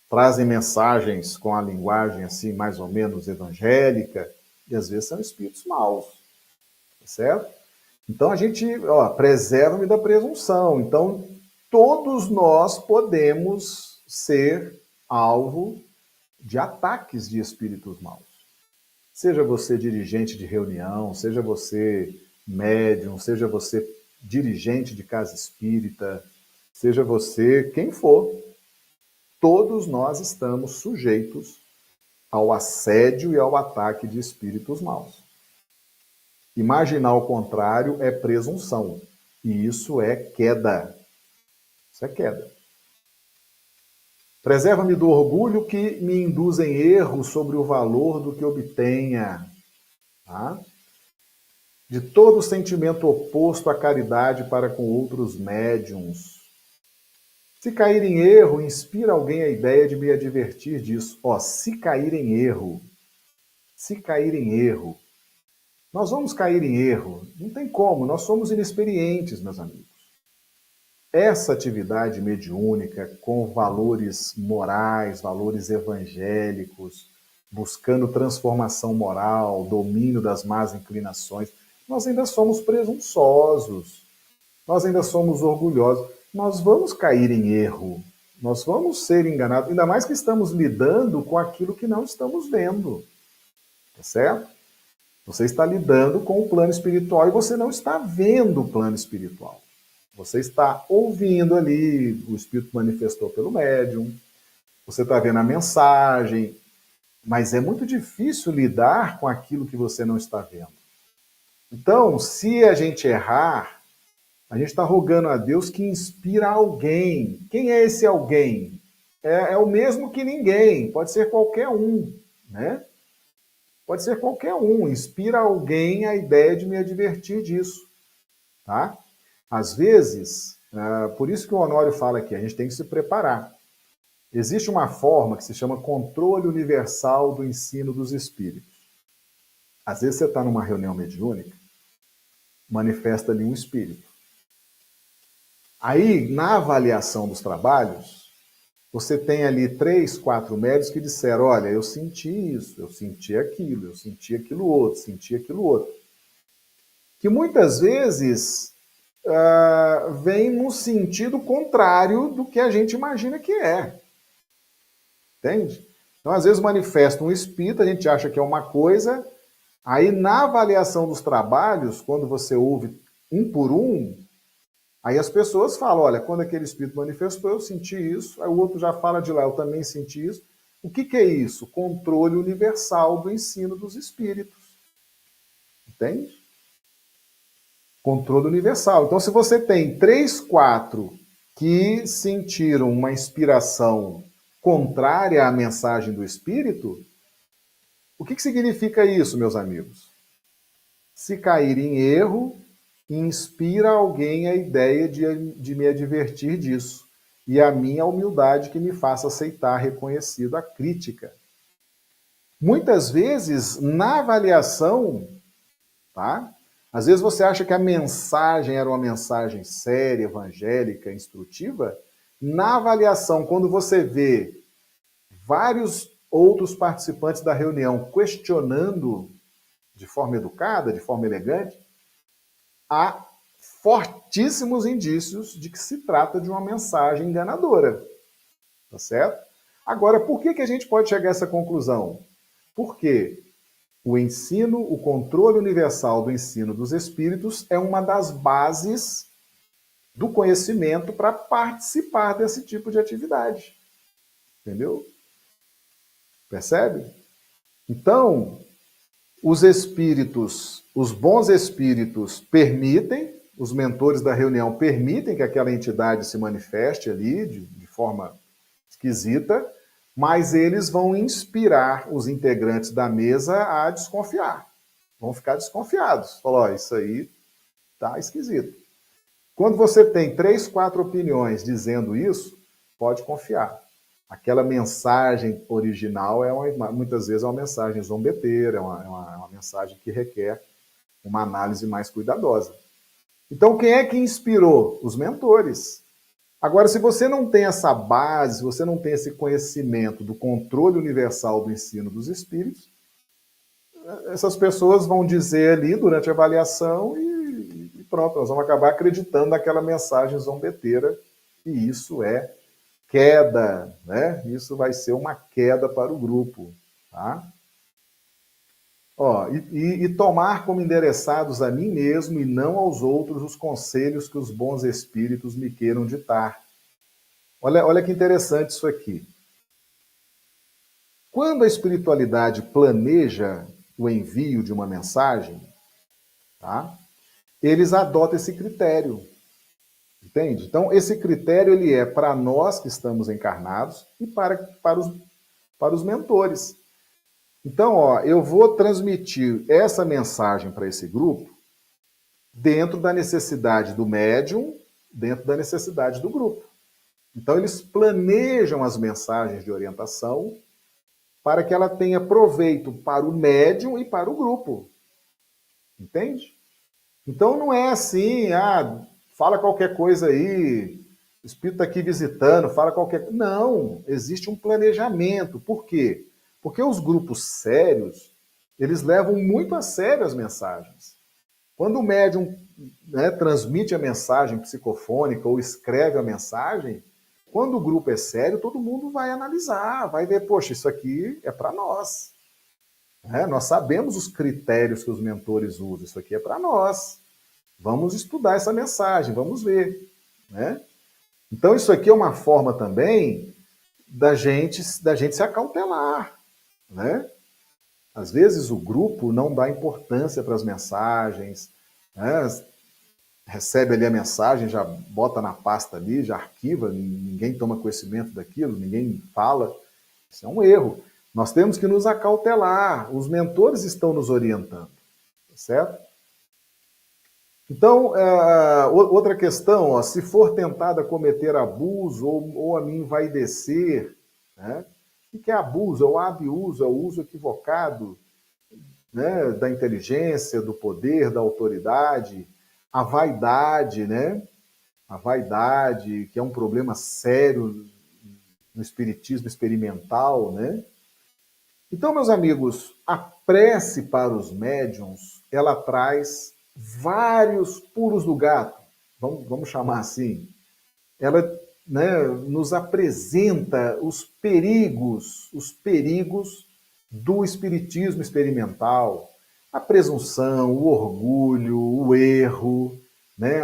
trazem mensagens com a linguagem assim mais ou menos evangélica, e às vezes são espíritos maus, tá certo? Então a gente, preserva-me da presunção. Então todos nós podemos ser alvo de ataques de espíritos maus. Seja você dirigente de reunião, seja você médium, seja você dirigente de casa espírita, seja você quem for, todos nós estamos sujeitos ao assédio e ao ataque de espíritos maus. Imaginar o contrário é presunção, e isso é queda. Isso é queda. Preserva-me do orgulho que me induz em erro sobre o valor do que obtenha. Tá? De todo sentimento oposto à caridade para com outros médiuns. Se cair em erro, inspira alguém a ideia de me advertir disso. Se cair em erro. Se cair em erro. Nós vamos cair em erro. Não tem como, nós somos inexperientes, meus amigos. Essa atividade mediúnica com valores morais, valores evangélicos, buscando transformação moral, domínio das más inclinações, nós ainda somos presunçosos, nós ainda somos orgulhosos, nós vamos cair em erro, nós vamos ser enganados, ainda mais que estamos lidando com aquilo que não estamos vendo, tá certo? Você está lidando com o plano espiritual e você não está vendo o plano espiritual. Você está ouvindo ali, o Espírito manifestou pelo médium, você está vendo a mensagem, mas é muito difícil lidar com aquilo que você não está vendo. Então, se a gente errar, a gente está rogando a Deus que inspira alguém. Quem é esse alguém? É o mesmo que ninguém, pode ser qualquer um, né? Pode ser qualquer um, inspira alguém a ideia de me advertir disso, tá? Às vezes, por isso que o Honório fala aqui, a gente tem que se preparar. Existe uma forma que se chama controle universal do ensino dos espíritos. Às vezes você está numa reunião mediúnica, manifesta ali um espírito. Aí, na avaliação dos trabalhos, você tem ali 3, 4 médicos que disseram, olha, eu senti isso, eu senti aquilo outro, senti aquilo outro. Que muitas vezes vem no sentido contrário do que a gente imagina que é. Entende? Então, às vezes manifesta um espírito, a gente acha que é uma coisa, aí na avaliação dos trabalhos, quando você ouve um por um, Aí as pessoas falam, olha, quando aquele espírito manifestou, eu senti isso, aí o outro já fala de lá, eu também senti isso. O que é isso? Controle universal do ensino dos espíritos. Entende? Controle universal. Então, se você tem 3, 4 que sentiram uma inspiração contrária à mensagem do espírito, o que significa isso, meus amigos? Se cair em erro, inspira alguém a ideia de me advertir disso. E a minha humildade que me faça aceitar reconhecida a crítica. Muitas vezes, na avaliação, tá? Às vezes você acha que a mensagem era uma mensagem séria, evangélica, instrutiva. Na avaliação, quando você vê vários outros participantes da reunião questionando de forma educada, de forma elegante, há fortíssimos indícios de que se trata de uma mensagem enganadora. Tá certo? Agora, por que a gente pode chegar a essa conclusão? Porque o ensino, o controle universal do ensino dos espíritos é uma das bases do conhecimento para participar desse tipo de atividade. Entendeu? Percebe? Então, os espíritos, os bons espíritos permitem, os mentores da reunião permitem que aquela entidade se manifeste ali de forma esquisita, mas eles vão inspirar os integrantes da mesa a desconfiar. Vão ficar desconfiados. Falar, isso aí tá esquisito. Quando você tem 3, 4 opiniões dizendo isso, pode confiar. Aquela mensagem original muitas vezes é uma mensagem zombeteira, é uma mensagem que requer uma análise mais cuidadosa. Então, quem é que inspirou? Os mentores. Agora, se você não tem essa base, se você não tem esse conhecimento do controle universal do ensino dos espíritos, essas pessoas vão dizer ali durante a avaliação e pronto, nós vamos acabar acreditando naquela mensagem zombeteira, e isso é queda, né? Isso vai ser uma queda para o grupo, tá? Ó, e tomar como endereçados a mim mesmo e não aos outros os conselhos que os bons espíritos me queiram ditar. Olha que interessante isso aqui. Quando a espiritualidade planeja o envio de uma mensagem, tá? Eles adotam esse critério. Entende? Então, esse critério ele é para nós que estamos encarnados e para os mentores. Então, ó, eu vou transmitir essa mensagem para esse grupo dentro da necessidade do médium, dentro da necessidade do grupo. Então, eles planejam as mensagens de orientação para que ela tenha proveito para o médium e para o grupo. Entende? Então, não é assim, fala qualquer coisa aí, o espírito está aqui visitando, fala qualquer coisa. Não, existe um planejamento. Por quê? Porque os grupos sérios, eles levam muito a sério as mensagens. Quando o médium, né, transmite a mensagem psicofônica ou escreve a mensagem, quando o grupo é sério, todo mundo vai analisar, vai ver, poxa, isso aqui é para nós. Nós sabemos os critérios que os mentores usam, isso aqui é para nós. Vamos estudar essa mensagem, vamos ver. Né? Então isso aqui é uma forma também da gente se acautelar. Né? Às vezes o grupo não dá importância para as mensagens, né? Recebe ali a mensagem, já bota na pasta ali, já arquiva, ninguém toma conhecimento daquilo, ninguém fala. Isso é um erro. Nós temos que nos acautelar, os mentores estão nos orientando, certo? Então, outra questão, ó, se for tentada cometer abuso ou a mim vai descer, né? O que é abuso? É o abuso, é o uso equivocado, né, da inteligência, do poder, da autoridade, a vaidade, né? A vaidade, que é um problema sério no espiritismo experimental, né? Então, meus amigos, a prece para os médiuns, ela traz vários pulos do gato, vamos chamar assim. Ela, né, nos apresenta os perigos do espiritismo experimental, a presunção, o orgulho, o erro, né,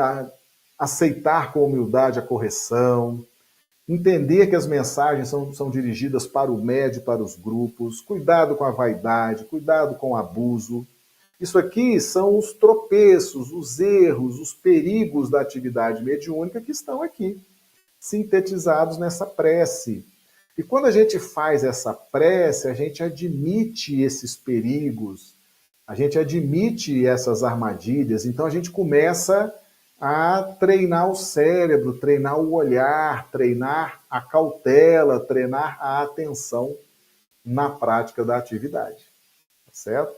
aceitar com humildade a correção, entender que as mensagens são dirigidas para o médio e para os grupos, cuidado com a vaidade, cuidado com o abuso. Isso aqui são os tropeços, os erros, os perigos da atividade mediúnica que estão aqui, sintetizados nessa prece. E quando a gente faz essa prece, a gente admite esses perigos, a gente admite essas armadilhas, então a gente começa a treinar o cérebro, treinar o olhar, treinar a cautela, treinar a atenção na prática da atividade. Tá certo?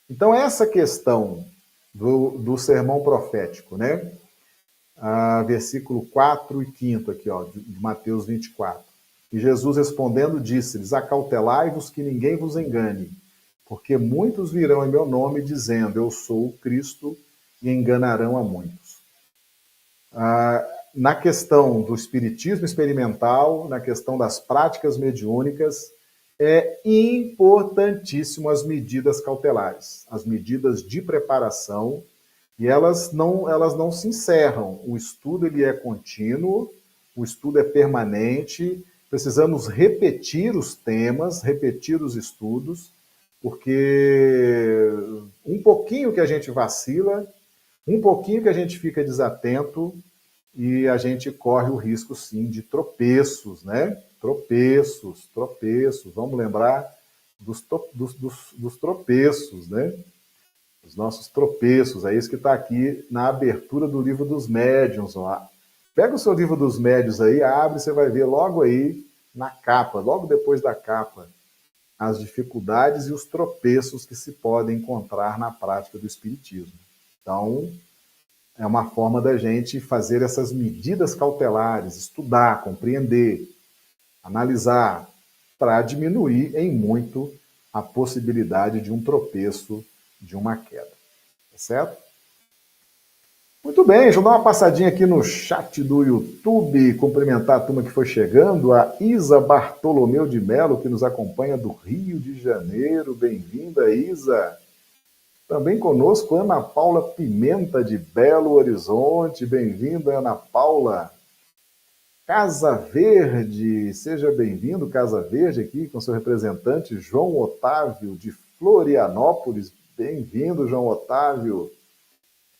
Então, essa questão do sermão profético, né? Versículo 4 e 5 aqui, ó, de Mateus 24. E Jesus respondendo disse-lhes, acautelai-vos que ninguém vos engane, porque muitos virão em meu nome dizendo, eu sou o Cristo, e enganarão a muitos. Na questão do espiritismo experimental, na questão das práticas mediúnicas, é importantíssimo as medidas cautelares, as medidas de preparação, e elas não se encerram. O estudo ele é contínuo, o estudo é permanente, precisamos repetir os temas, repetir os estudos, porque um pouquinho que a gente vacila, um pouquinho que a gente fica desatento e a gente corre o risco, sim, de tropeços, né? Tropeços. Vamos lembrar dos tropeços, né? Os nossos tropeços. É isso que está aqui na abertura do livro dos médiuns. Ó. Pega o seu livro dos médiuns aí, abre, você vai ver logo aí na capa, logo depois da capa, as dificuldades e os tropeços que se podem encontrar na prática do espiritismo. Então, é uma forma da gente fazer essas medidas cautelares, estudar, compreender, analisar, para diminuir em muito a possibilidade de um tropeço, de uma queda. Tá certo? Muito bem, deixa eu dar uma passadinha aqui no chat do YouTube, cumprimentar a turma que foi chegando, a Isa Bartolomeu de Melo, que nos acompanha do Rio de Janeiro. Bem-vinda, Isa. Também conosco Ana Paula Pimenta, de Belo Horizonte. Bem-vinda, Ana Paula. Casa Verde, seja bem-vindo, Casa Verde, aqui com seu representante João Otávio, de Florianópolis. Bem-vindo, João Otávio.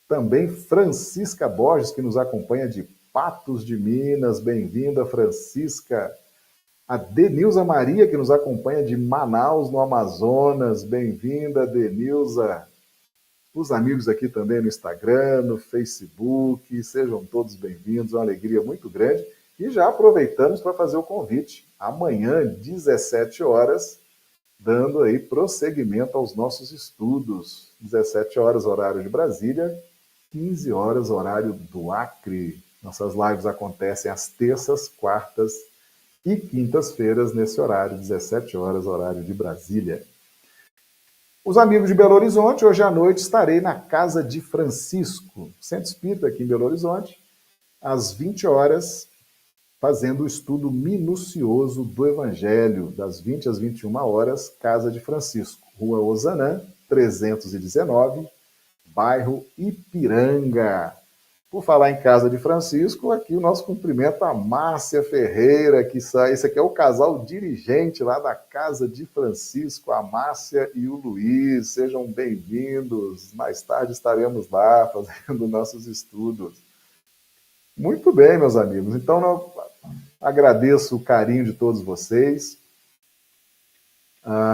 Também Francisca Borges, que nos acompanha de Patos de Minas. Bem-vinda, Francisca. A Denilza Maria, que nos acompanha de Manaus, no Amazonas. Bem-vinda, Denilza. Os amigos aqui também no Instagram, no Facebook, sejam todos bem-vindos, uma alegria muito grande. E já aproveitamos para fazer o convite. Amanhã, 17 horas, dando aí prosseguimento aos nossos estudos. 17 horas, horário de Brasília, 15 horas, horário do Acre. Nossas lives acontecem às terças, quartas e quintas-feiras, nesse horário, 17 horas, horário de Brasília. Os amigos de Belo Horizonte, hoje à noite estarei na Casa de Francisco, Centro Espírita aqui em Belo Horizonte, às 20 horas, fazendo o estudo minucioso do Evangelho, das 20 às 21 horas, Casa de Francisco, Rua Ozanã, 319, bairro Ipiranga. Por falar em Casa de Francisco, aqui o nosso cumprimento a Márcia Ferreira, que sai. Esse aqui é o casal dirigente lá da Casa de Francisco, a Márcia e o Luiz. Sejam bem-vindos. Mais tarde estaremos lá fazendo nossos estudos. Muito bem, meus amigos. Então, eu agradeço o carinho de todos vocês.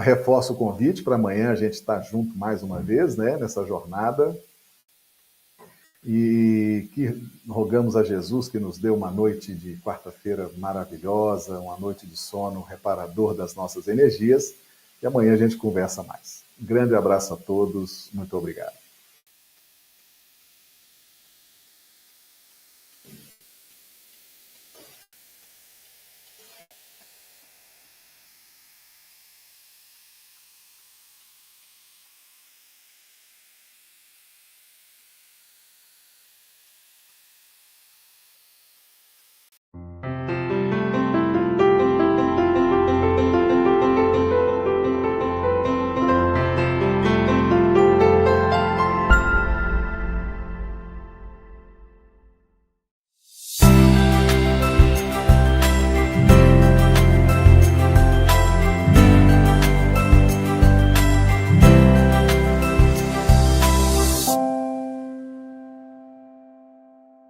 Reforço o convite para amanhã a gente estar junto mais uma vez, né, nessa jornada. E que rogamos a Jesus que nos dê uma noite de quarta-feira maravilhosa, uma noite de sono reparador das nossas energias, e amanhã a gente conversa mais. Um grande abraço a todos, muito obrigado.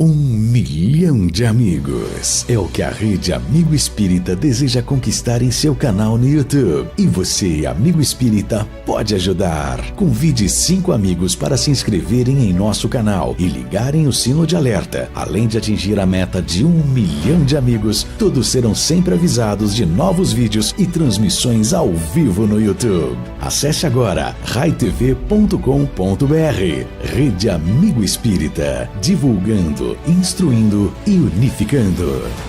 1 milhão de amigos é o que a Rede Amigo Espírita deseja conquistar em seu canal no YouTube. E você, amigo espírita, pode ajudar. Convide 5 amigos para se inscreverem em nosso canal e ligarem o sino de alerta. Além de atingir a meta de 1 milhão de amigos, todos serão sempre avisados de novos vídeos e transmissões ao vivo no YouTube. Acesse agora raitv.com.br. Rede Amigo Espírita, divulgando, instruindo e unificando.